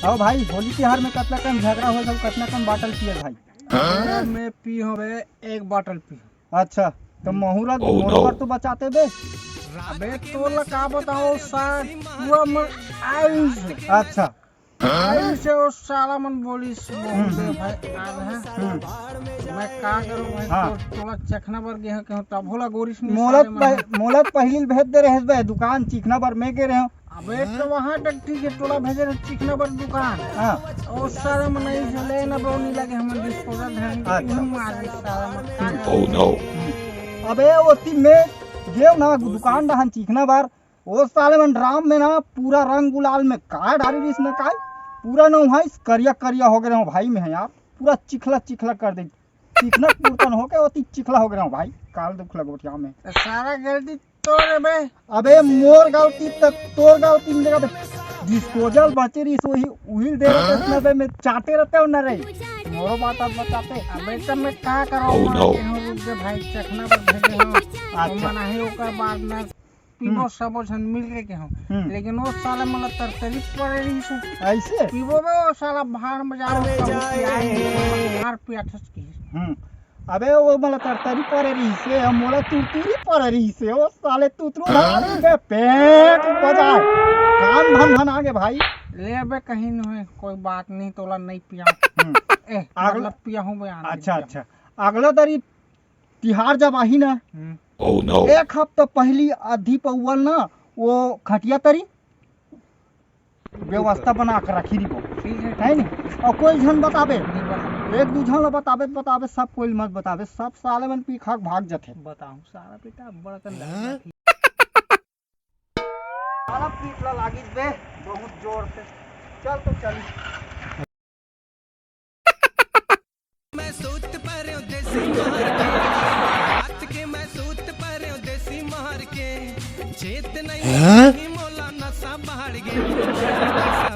आओ भाई होली त्योहार में कतना कम झगड़ा हो सब कतना कम बाटल पिए भाई। मैं पी हो बे 1 बाटल पी। अच्छा तो महुरा मोर तो बचाते बे। अबे तो का बताओ सार पूरा मन आयुष। अच्छा आयुष से वो साला मन बोली दे भाई आज है। मैं का करूं भाई हाँ। तो थोड़ा चखना बर गया के तब होला गोरिस नहीं मोलत पहली भेज दे रहे बे दुकान चिकना बर में के रहे। अबे तो वहां तक ठीक है टोला भेजे रहे चिकना बर दुकान। हां और सारा मन नहीं चले ना बो नहीं लगे हम डिस्पोजल धरन अच्छा। मार सारा मन का। Oh no. अबे ओती में गेव ना दुकान रहन चिकना बार ओ साले मन ड्राम में ना पूरा रंग गुलाल में का डाली दिस न काय पूरा न भाई करिया करिया हो गए भाई में है यार पूरा चिखला चिखला कर दे चिकना पूरतन हो के ओती चिखला हो गए भाई काल दुख लगोटिया में सारा गलती तोरे बे। अबे मोर गलती तक तोर गलती में जगह डिस्पोजल बचे रही सोही उहिल दे रहे बे में चाटे रहते हो न रे मोरो बात आप बताते। अबे तो मैं का करो Oh no. भाई चखना पर भेजे हो अच्छा। मना है ओकर बाद में पीबो सब जन मिल के के हो लेकिन वो साला मन तरतरी पड़े रही से ऐसे पीबो बे वो साला भाड़ में जा हार पिया ठस की। अबे वो मला तरतरी पड़े रही से हम मोला तुरतुरी पड़े रही से वो साले तुतरू धारी बे पेट बजाए कान भन भन आगे भाई ले बे कहीं न है कोई बात नहीं तोला नहीं पिया ए अगला पिया हूं बे आने अच्छा अच्छा अगला दरी तिहार जब आही ना Oh no. एक हफ्ता पहली आधी पौवल ना वो खटिया तरी व्यवस्था बना कर रखी दी ठीक है नी और कोई झन बताबे नहीं बता एक दू झन बताबे सब कोई मत बताबे सब साले मन पी खाक भाग जाते बताऊं सारा बेटा बड़ा कर साला पीटला लागी बे बहुत जोर से चल तो चली मैं सूत पर देसी मार के हाथ के मैं सूत पर देसी मार के चेत नहीं मोला नशा बाहर गया